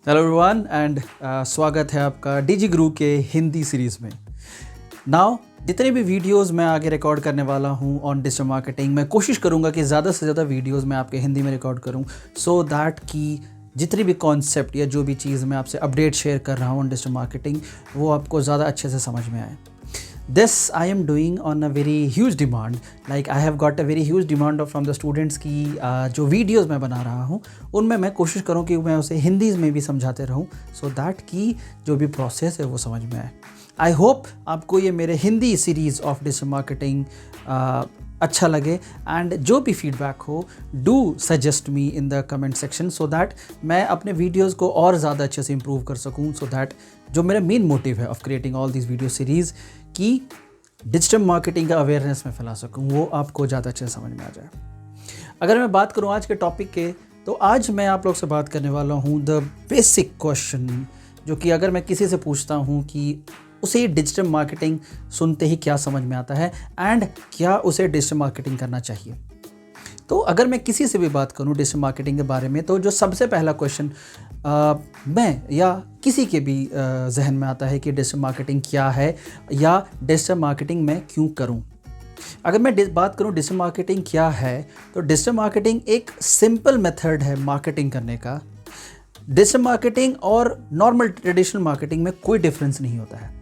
Hello everyone and स्वागत है आपका डीजी गुरु के हिंदी सीरीज़ में। नाउ जितने भी वीडियोस मैं आगे रिकॉर्ड करने वाला हूँ ऑन डिजिटल मार्केटिंग, मैं कोशिश करूँगा कि ज़्यादा से ज़्यादा वीडियोस मैं आपके हिंदी में रिकॉर्ड करूँ सो दैट कि जितनी भी कॉन्सेप्ट या जो भी चीज़ मैं आपसे अपडेट शेयर कर रहा हूँ ऑन डिजिटल मार्केटिंग वो आपको ज़्यादा अच्छे से समझ में आए। This I am doing on a very huge demand, like I have got a very huge demand from the students की जो वीडियोस मैं बना रहा हूँ उनमें मैं कोशिश करूँ कि मैं उसे हिंदी में भी समझाते रहूँ सो दैट कि जो भी प्रोसेस है वो समझ में आए। आई होप आपको ये मेरे Hindi series of digital marketing अच्छा लगे एंड जो भी फीडबैक हो do suggest me in the comment section so that मैं अपने वीडियोस को और ज़्यादा अच्छे से इम्प्रूव कर सकूँ सो दैट जो मेरा मेन मोटिव है of creating all this video series कि डिजिटल मार्केटिंग का अवेयरनेस में फैला सकूं, वो आपको ज़्यादा अच्छे से समझ में आ जाए। अगर मैं बात करूं आज के टॉपिक के, तो आज मैं आप लोग से बात करने वाला हूं द बेसिक क्वेश्चन, जो कि अगर मैं किसी से पूछता हूं कि उसे डिजिटल मार्केटिंग सुनते ही क्या समझ में आता है एंड क्या उसे डिजिटल मार्केटिंग करना चाहिए। तो अगर मैं किसी से भी बात करूं डिजिटल मार्केटिंग के बारे में, तो जो सबसे पहला क्वेश्चन मैं या किसी के भी जहन में आता है कि डिजिटल मार्केटिंग क्या है या डिजिटल मार्केटिंग मैं क्यों करूं। अगर मैं बात करूं डिजिटल मार्केटिंग क्या है, तो डिजिटल मार्केटिंग एक सिंपल मेथड है मार्केटिंग करने का। डिजिटल मार्केटिंग और नॉर्मल ट्रेडिशनल मार्केटिंग में कोई डिफरेंस नहीं होता है।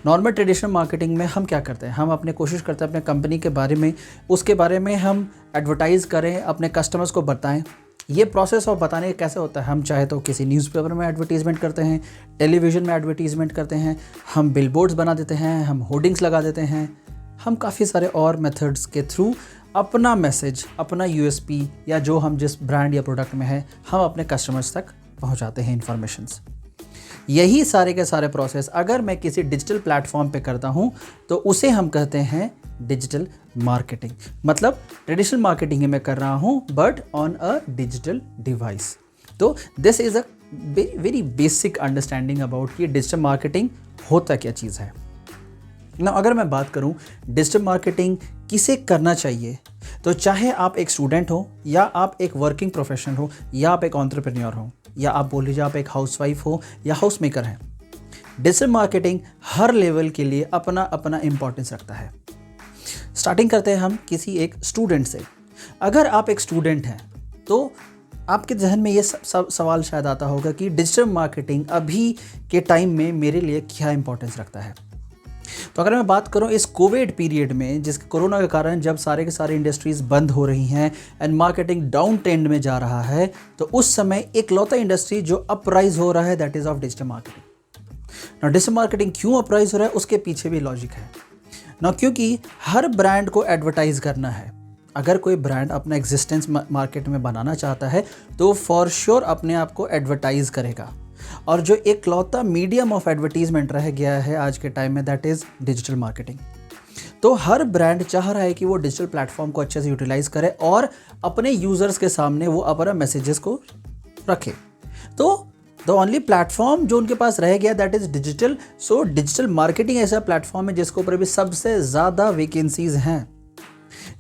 नॉर्मल ट्रेडिशनल मार्केटिंग में हम क्या करते हैं, हम अपने कोशिश करते हैं अपने कंपनी के बारे में, उसके बारे में हम एडवर्टाइज़ करें, अपने कस्टमर्स को बताएं। ये प्रोसेस ऑफ बताने का कैसे होता है, हम चाहे तो किसी न्यूज़पेपर में एडवर्टीज़मेंट करते हैं, टेलीविज़न में एडवर्टीज़मेंट करते हैं, हम बिलबोर्ड्स बना देते हैं, हम होर्डिंग्स लगा देते हैं, हम काफ़ी सारे और मेथड्स के थ्रू अपना मैसेज, अपना यूएसपी या जो हम जिस ब्रांड या प्रोडक्ट में है हम अपने कस्टमर्स तक पहुँचाते हैं इन्फॉर्मेशंस। यही सारे के सारे प्रोसेस अगर मैं किसी डिजिटल प्लेटफॉर्म पे करता हूँ तो उसे हम कहते हैं डिजिटल मार्केटिंग। मतलब ट्रेडिशनल मार्केटिंग ही मैं कर रहा हूँ but on a digital device. तो this is a very basic understanding about कि डिजिटल मार्केटिंग होता क्या चीज़ है ना। अगर मैं बात करूँ डिजिटल मार्केटिंग किसे करना चाहिए, तो चाहे आप एक स्टूडेंट हो या आप एक वर्किंग प्रोफेशनल हो या आप एक एंटरप्रेन्योर हो या आप बोल लीजिए आप एक हाउसवाइफ हो या हाउस मेकर हैं, डिजिटल मार्केटिंग हर लेवल के लिए अपना अपना इम्पोर्टेंस रखता है। स्टार्टिंग करते हैं हम किसी एक स्टूडेंट से। अगर आप एक स्टूडेंट हैं तो आपके जहन में ये सवाल शायद आता होगा कि डिजिटल मार्केटिंग अभी के टाइम में मेरे लिए क्या इंपॉर्टेंस रखता है। तो अगर मैं बात करूं इस कोविड पीरियड में, जिस कोरोना के कारण जब सारे के सारे इंडस्ट्रीज़ बंद हो रही हैं एंड मार्केटिंग डाउन ट्रेंड में जा रहा है, तो उस समय एक लौता इंडस्ट्री जो अपराइज हो रहा है that is of digital marketing. ना डिजिटल मार्केटिंग क्यों अपराइज हो रहा है उसके पीछे भी लॉजिक है ना, क्योंकि हर ब्रांड को एडवर्टाइज करना है। अगर कोई ब्रांड अपना एग्जिस्टेंस मार्केट में बनाना चाहता है तो फॉर श्योर अपने आप को एडवर्टाइज करेगा, और जो एक लौता मीडियम ऑफ एडवर्टीजमेंट रह गया है आज के टाइम में दैट इज़ डिजिटल मार्केटिंग। तो हर ब्रांड चाह रहा है कि वो डिजिटल प्लेटफॉर्म को अच्छे से यूटिलाइज करे और अपने यूज़र्स के सामने वो अपना मैसेजेस को रखे। तो द ओनली प्लेटफॉर्म जो उनके पास रह गया that is digital. So digital marketing ऐसा प्लेटफॉर्म है जिसके ऊपर भी सबसे ज़्यादा वैकेंसीज़ हैं।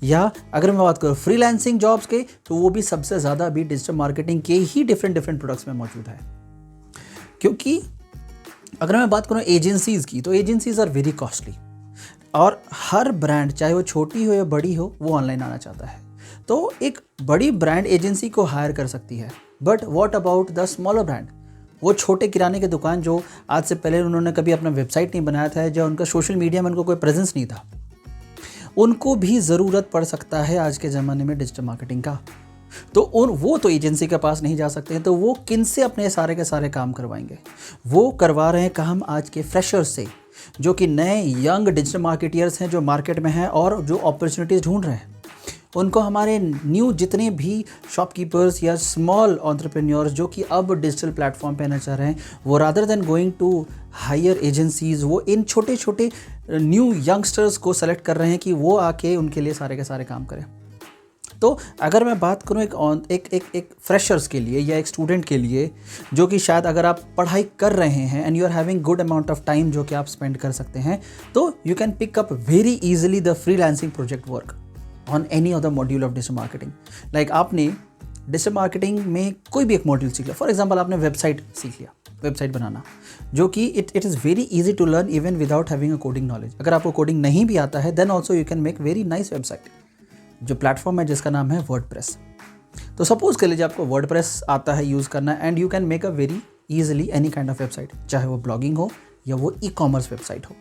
या अगर मैं बात करूँ फ्रीलांसिंग जॉब्स के, तो वो भी सबसे ज़्यादा अभी डिजिटल मार्केटिंग के ही डिफरेंट प्रोडक्ट्स में मौजूद है। क्योंकि अगर मैं बात करूँ एजेंसीज़ की, तो एजेंसीज़ आर वेरी कॉस्टली और हर ब्रांड चाहे वो छोटी हो या बड़ी हो वो ऑनलाइन आना चाहता है। तो एक बड़ी ब्रांड एजेंसी को हायर कर सकती है, but what about the smaller brand, वो छोटे किराने की दुकान जो आज से पहले उन्होंने कभी अपना वेबसाइट नहीं बनाया था, जो उनका सोशल मीडिया में उनको कोई प्रेजेंस नहीं था, उनको भी ज़रूरत पड़ सकता है आज के ज़माने में डिजिटल मार्केटिंग का। तो वो तो एजेंसी के पास नहीं जा सकते हैं, तो वो किन से अपने सारे के सारे काम करवाएंगे? वो करवा रहे हैं काम आज के फ्रेशर्स से, जो कि नए यंग डिजिटल मार्केटियर्स हैं जो मार्केट में हैं और जो अपॉर्चुनिटीज़ ढूंढ रहे हैं। उनको हमारे न्यू जितने भी शॉपकीपर्स या स्मॉल एंटरप्रेन्योर्स जो कि अब डिजिटल प्लेटफॉर्म पे आना चाह रहे हैं, वो rather than going to hire agencies, वो इन छोटे छोटे न्यू यंगस्टर्स को सेलेक्ट कर रहे हैं कि वो आके उनके लिए सारे के सारे काम करें। तो अगर मैं बात करूं एक फ्रेशर्स के लिए या एक स्टूडेंट के लिए, जो कि शायद अगर आप पढ़ाई कर रहे हैं and you are having good amount of time जो कि आप स्पेंड कर सकते हैं, तो you can pick up very easily the freelancing project work on any other module of digital marketing. Like आपने डिजिटल मार्केटिंग में कोई भी एक मॉड्यूल सीख लिया, फॉर एग्जांपल आपने वेबसाइट सीख लिया, वेबसाइट बनाना, जो कि it is very easy to learn even without having a coding knowledge. अगर आपको कोडिंग नहीं भी आता है then also you can make very nice website. जो प्लेटफॉर्म है जिसका नाम है वर्डप्रेस। तो सपोज कर लीजिए आपको वर्डप्रेस आता है यूज़ करना and you can make a very easily any kind of website, चाहे वो ब्लॉगिंग हो या वो ई कॉमर्स वेबसाइट हो।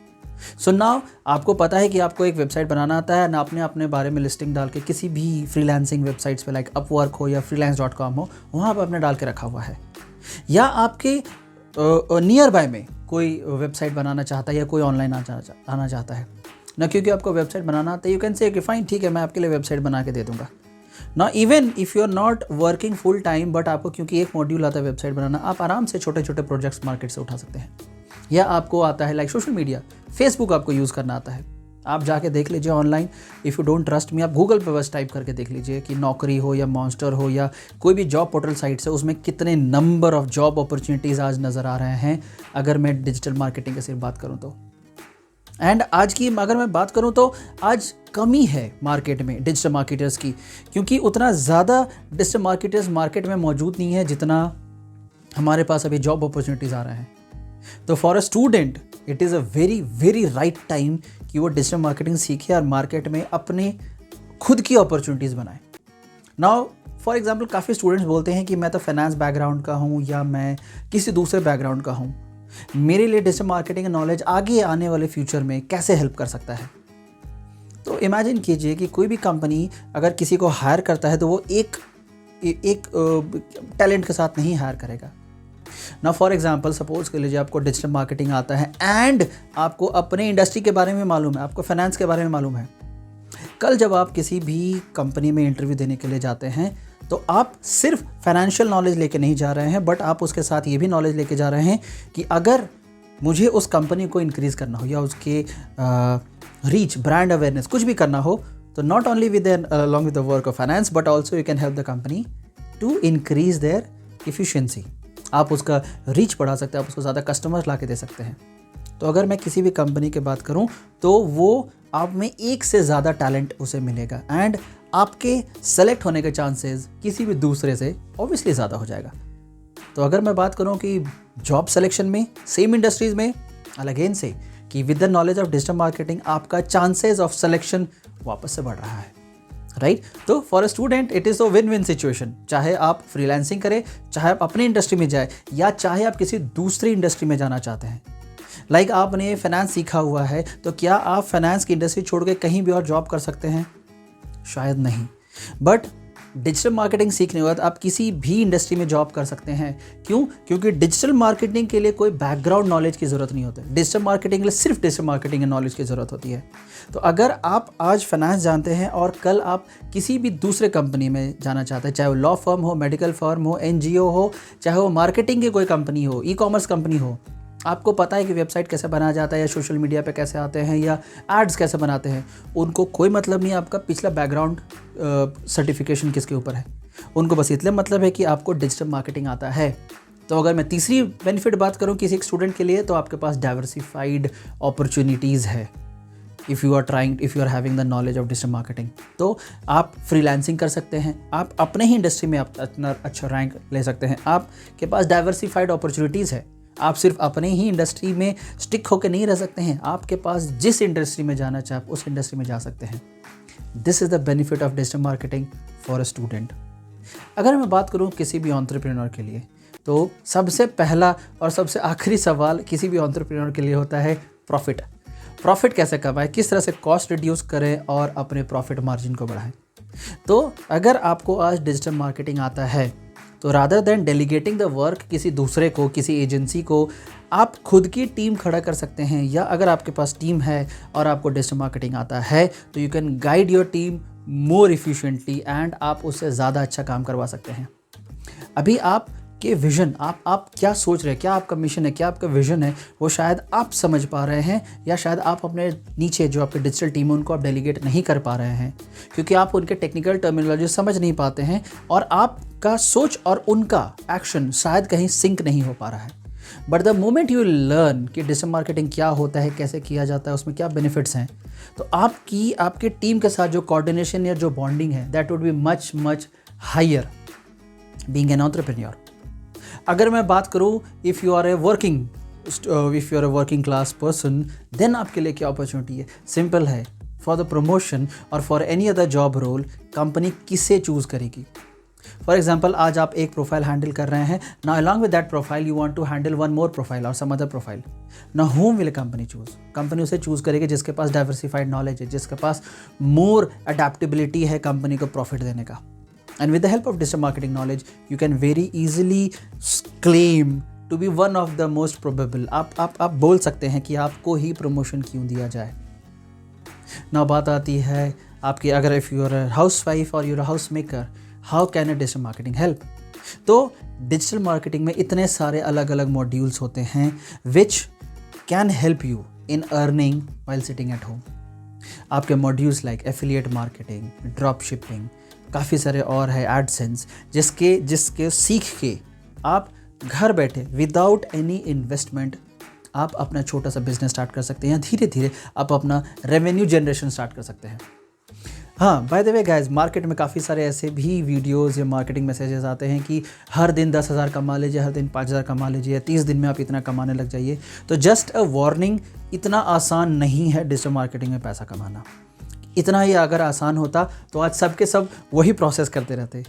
सो नाउ आपको पता है कि आपको एक वेबसाइट बनाना आता है ना, आपने अपने बारे में लिस्टिंग डाल के किसी भी फ्रीलांसिंग वेबसाइट्स पे लाइक अपवर्क हो या freelance.com हो, वहाँ पर आपने डाल के रखा हुआ है। या आपके नियर बाय में कोई वेबसाइट बनाना चाहता है या कोई ऑनलाइन आना चाहता है ना, क्योंकि आपको वेबसाइट बनाना आता है, यू कैन से कि फाइन ठीक है मैं आपके लिए वेबसाइट बना के दे दूंगा ना। Even if you are not working full time but आपको क्योंकि एक मॉड्यूल आता है वेबसाइट बनाना, आप आराम से छोटे छोटे प्रोजेक्ट्स मार्केट से उठा सकते हैं। या आपको आता है लाइक सोशल मीडिया, फेसबुक आपको यूज़ करना आता है, आप जाके देख लीजिए online. If you don't trust me, आप गूगल पे बस टाइप करके देख लीजिए कि नौकरी हो या मॉन्स्टर हो या कोई भी जॉब पोर्टल साइट्स है, उसमें कितने नंबर ऑफ जॉब अपॉर्चुनिटीज़ आज नज़र आ रहे हैं। अगर मैं डिजिटल मार्केटिंग की सिर्फ बात करूँ तो, एंड आज की अगर मैं बात करूं तो आज कमी है मार्केट में डिजिटल मार्केटर्स की, क्योंकि उतना ज़्यादा डिजिटल मार्केटर्स मार्केट में मौजूद नहीं है जितना हमारे पास अभी जॉब अपॉर्चुनिटीज़ आ रहे हैं। तो for a student it is a very very right time कि वो डिजिटल मार्केटिंग सीखे और मार्केट में अपने खुद की अपॉर्चुनिटीज़ बनाए। नाउ फॉर एग्जाम्पल काफ़ी स्टूडेंट्स बोलते हैं कि मैं तो फाइनेंस बैकग्राउंड का हूँ या मैं किसी दूसरे बैकग्राउंड का हूँ, मेरे लिए डिजिटल मार्केटिंग नॉलेज आगे आने वाले फ्यूचर में कैसे हेल्प कर सकता है। तो इमेजिन कीजिए कि कोई भी कंपनी अगर किसी को हायर करता है तो वो एक टैलेंट के साथ नहीं हायर करेगा ना। फॉर एग्जांपल सपोज कर लीजिए आपको डिजिटल मार्केटिंग आता है एंड आपको अपने इंडस्ट्री के बारे में मालूम है, आपको फाइनेंस के बारे में मालूम है। कल जब आप किसी भी कंपनी में इंटरव्यू देने के लिए जाते हैं तो आप सिर्फ फाइनेंशियल नॉलेज लेके नहीं जा रहे हैं, बट आप उसके साथ ये भी नॉलेज लेके जा रहे हैं कि अगर मुझे उस कंपनी को इंक्रीज़ करना हो या उसके रीच, ब्रांड अवेयरनेस कुछ भी करना हो, तो not only with along with the work of finance but also you can help the company to increase their efficiency. आप उसका रीच बढ़ा सकते हैं, आप उसको ज़्यादा कस्टमर्स ला के दे सकते हैं। तो अगर मैं किसी भी कंपनी की बात करूं तो वो आप में एक से ज़्यादा टैलेंट उसे मिलेगा एंड आपके सेलेक्ट होने के चांसेस किसी भी दूसरे से ऑब्वियसली ज़्यादा हो जाएगा। तो अगर मैं बात करूं कि जॉब सिलेक्शन में सेम इंडस्ट्रीज़ में अगेन से कि with the knowledge of digital marketing आपका चांसेस ऑफ सिलेक्शन वापस से बढ़ रहा है, राइट। तो for a student it is a win win situation, चाहे आप फ्रीलांसिंग करें, चाहे आप अपनी इंडस्ट्री में जाए या चाहे आप किसी दूसरी इंडस्ट्री में जाना चाहते हैं। लाइक आपने फाइनेंस सीखा हुआ है तो क्या आप फाइनेंस की इंडस्ट्री छोड़ के कहीं भी और जॉब कर सकते हैं? शायद नहीं, बट डिजिटल मार्केटिंग सीखने के बाद आप किसी भी इंडस्ट्री में जॉब कर सकते हैं। क्यों? क्योंकि डिजिटल मार्केटिंग के लिए कोई बैकग्राउंड नॉलेज की ज़रूरत नहीं होती। डिजिटल मार्केटिंग के लिए सिर्फ डिजिटल मार्केटिंग के नॉलेज की ज़रूरत होती है। तो अगर आप आज फाइनेंस जानते हैं और कल आप किसी भी दूसरे कंपनी में जाना चाहते हैं, चाहे वो लॉ फर्म हो, मेडिकल फर्म हो, NGO हो, चाहे वो मार्केटिंग की कोई कंपनी हो, ई कॉमर्स कंपनी हो, आपको पता है कि वेबसाइट कैसे बनाया जाता है या सोशल मीडिया पे कैसे आते हैं या एड्स कैसे बनाते हैं, उनको कोई मतलब नहीं आपका पिछला बैकग्राउंड सर्टिफिकेशन किसके ऊपर है। उनको बस इतना मतलब है कि आपको डिजिटल मार्केटिंग आता है। तो अगर मैं तीसरी बेनिफिट बात करूं किसी एक स्टूडेंट के लिए, तो आपके पास डाइवर्सिफाइड अपॉर्चुनिटीज़ है। If you are having the knowledge of digital marketing, तो आप फ्रीलांसिंग कर सकते हैं, आप अपने ही इंडस्ट्री में आप इतना अच्छा रैंक ले सकते हैं, आपके पास डाइवर्सिफाइड अपॉर्चुनिटीज़ है। आप सिर्फ अपने ही इंडस्ट्री में स्टिक होकर नहीं रह सकते हैं, आपके पास जिस इंडस्ट्री में जाना चाहे आप उस इंडस्ट्री में जा सकते हैं। This is the benefit of digital marketing for a student. अगर मैं बात करूं किसी भी एंटरप्रेन्योर के लिए, तो सबसे पहला और सबसे आखिरी सवाल किसी भी एंटरप्रेन्योर के लिए होता है प्रॉफिट। प्रॉफिट कैसे कमाएं, किस तरह से कॉस्ट रिड्यूस करें और अपने प्रॉफिट मार्जिन को बढ़ाएं। तो अगर आपको आज डिजिटल मार्केटिंग आता है तो rather than delegating the work किसी दूसरे को, किसी एजेंसी को, आप खुद की टीम खड़ा कर सकते हैं। या अगर आपके पास टीम है और आपको डिजिटल मार्केटिंग आता है तो you can guide your team more efficiently and आप उससे ज़्यादा अच्छा काम करवा सकते हैं। अभी आपके विजन, आप क्या सोच रहे हैं, क्या आपका मिशन है, क्या आपका विजन है, वो शायद आप समझ पा रहे हैं या शायद आप अपने नीचे जो आपके डिजिटल टीम है उनको आप डेलीगेट नहीं कर पा रहे हैं क्योंकि आप उनके टेक्निकल टर्मिनोलॉजी समझ नहीं पाते हैं और आपका सोच और उनका एक्शन शायद कहीं सिंक नहीं हो पा रहा है। But the moment you learn कि डिजिटल मार्केटिंग क्या होता है, कैसे किया जाता है, उसमें क्या बेनिफिट्स हैं, तो आपके टीम के साथ जो कोऑर्डिनेशन या जो बॉन्डिंग है that would be much higher being an entrepreneur. अगर मैं बात करूँ if you are a working class person, then आपके लिए क्या अपॉर्चुनिटी है? सिंपल है, फॉर द प्रमोशन और for any other job role company किसे चूज़ करेगी? फॉर एग्जाम्पल, आज आप एक प्रोफाइल हैंडल कर रहे हैं, ना along with that profile you want to handle one more profile और सम अदर प्रोफाइल, ना whom will company choose? Company उसे चूज करेगी जिसके पास डाइवर्सिफाइड नॉलेज है, जिसके पास मोर अडेप्टेबिलिटी है कंपनी को प्रॉफिट देने का। And with the help of digital marketing knowledge you can very easily claim to be one of the most probable. आप बोल सकते हैं कि आपको ही प्रमोशन क्यों दिया जाए। ना बात आती है आपकी, अगर if you are housewife और your house maker, how can a digital marketing help? तो डिजिटल मार्केटिंग में इतने सारे अलग अलग मॉड्यूल्स होते हैं which can help you in earning while sitting at home. आपके modules like affiliate marketing, drop shipping, काफ़ी सारे और है, एडसेंस, जिसके सीख के आप घर बैठे विदाउट एनी इन्वेस्टमेंट आप अपना छोटा सा बिजनेस स्टार्ट कर सकते हैं। धीरे धीरे आप अपना रेवेन्यू जनरेशन स्टार्ट कर सकते हैं। हाँ, by the way guys, market में काफ़ी सारे ऐसे भी वीडियोस या मार्केटिंग मैसेजेस आते हैं कि हर दिन 10,000 कमा लीजिए, हर दिन 5,000 कमा लीजिए, 30 दिन में आप इतना कमाने लग जाइए। तो जस्ट अ वार्निंग, इतना आसान नहीं है डिजिटल मार्केटिंग में पैसा कमाना। इतना ही अगर आसान होता तो आज सब के सब वही प्रोसेस करते रहते।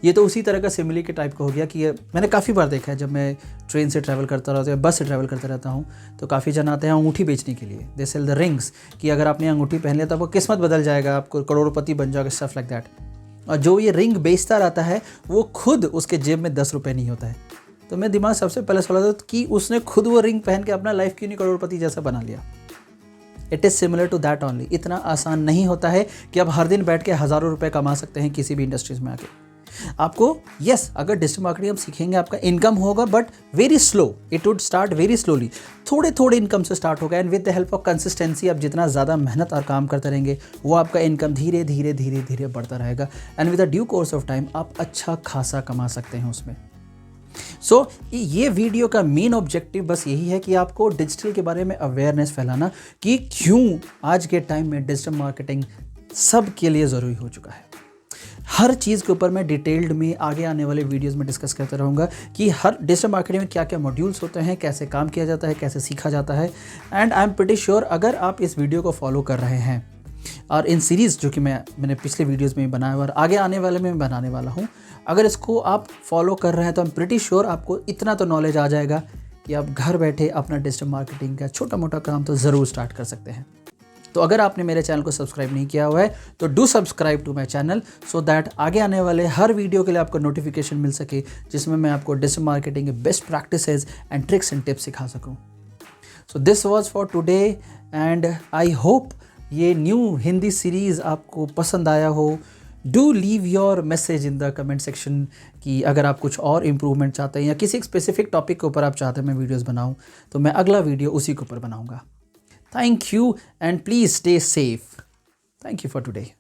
ये तो उसी तरह का सिमिली के टाइप का हो गया कि मैंने काफ़ी बार देखा है, जब मैं ट्रेन से ट्रैवल करता रहता हूँ या बस से ट्रैवल करता रहता हूँ, तो काफ़ी जन आते हैं अंगूठी बेचने के लिए। दे सेल द रिंग्स, कि अगर आपने अंगूठी पहन लिया तो आपको किस्मत बदल जाएगा, आपको करोड़पति बन जाएगा, स्टफ लाइक दैट। और जो ये रिंग बेचता रहता है वो खुद उसके जेब में 10 रुपये नहीं होता है। तो मैं दिमाग सबसे पहले सवाल था कि उसने खुद वो रिंग पहन के अपना लाइफ क्यों नहीं करोड़पति जैसा बना लिया। It is similar to that only. इतना आसान नहीं होता है कि आप हर दिन बैठ के हज़ारों रुपये कमा सकते हैं किसी भी इंडस्ट्रीज़ में आके। आपको अगर डिजिटल मार्केटिंग आप सीखेंगे आपका इनकम होगा, but very slow, it would start very slowly, थोड़े थोड़े इनकम से स्टार्ट होगा। And with the help of consistency, आप जितना ज़्यादा मेहनत और काम करते रहेंगे वो आपका इनकम धीरे धीरे धीरे धीरे बढ़ता रहेगा। And with the due course of time आप अच्छा खासा कमा सकते हैं उसमें। सो ये वीडियो का मेन ऑब्जेक्टिव बस यही है कि आपको डिजिटल के बारे में अवेयरनेस फैलाना कि क्यों आज के टाइम में डिजिटल मार्केटिंग सब के लिए ज़रूरी हो चुका है। हर चीज़ के ऊपर मैं डिटेल्ड में आगे आने वाले वीडियोस में डिस्कस करता रहूँगा कि हर डिजिटल मार्केटिंग में क्या क्या मॉड्यूल्स होते हैं, कैसे काम किया जाता है, कैसे सीखा जाता है। And I am pretty sure अगर आप इस वीडियो को फॉलो कर रहे हैं और इन सीरीज़ जो कि मैंने पिछले वीडियोस में बनाया हुआ और आगे आने वाले में बनाने वाला हूँ, अगर इसको आप फॉलो कर रहे हैं तो आई एम प्रीटी श्योर आपको इतना तो नॉलेज आ जाएगा कि आप घर बैठे अपना डिजिटल मार्केटिंग का छोटा मोटा काम तो ज़रूर स्टार्ट कर सकते हैं। तो अगर आपने मेरे चैनल को सब्सक्राइब नहीं किया हुआ है तो do subscribe to my channel so that आगे आने वाले हर वीडियो के लिए आपको नोटिफिकेशन मिल सके, जिसमें मैं आपको डिजिटल मार्केटिंग के best practices and tricks and tips सिखा सकूं। So this was for today and I hope ये न्यू हिंदी सीरीज़ आपको पसंद आया हो। Do leave your message in the comment section कि अगर आप कुछ और इम्प्रूवमेंट चाहते हैं या किसी स्पेसिफिक टॉपिक के ऊपर आप चाहते हैं मैं वीडियोज़ बनाऊँ, तो मैं अगला वीडियो उसी के ऊपर बनाऊँगा। Thank you and please stay safe. Thank you for today.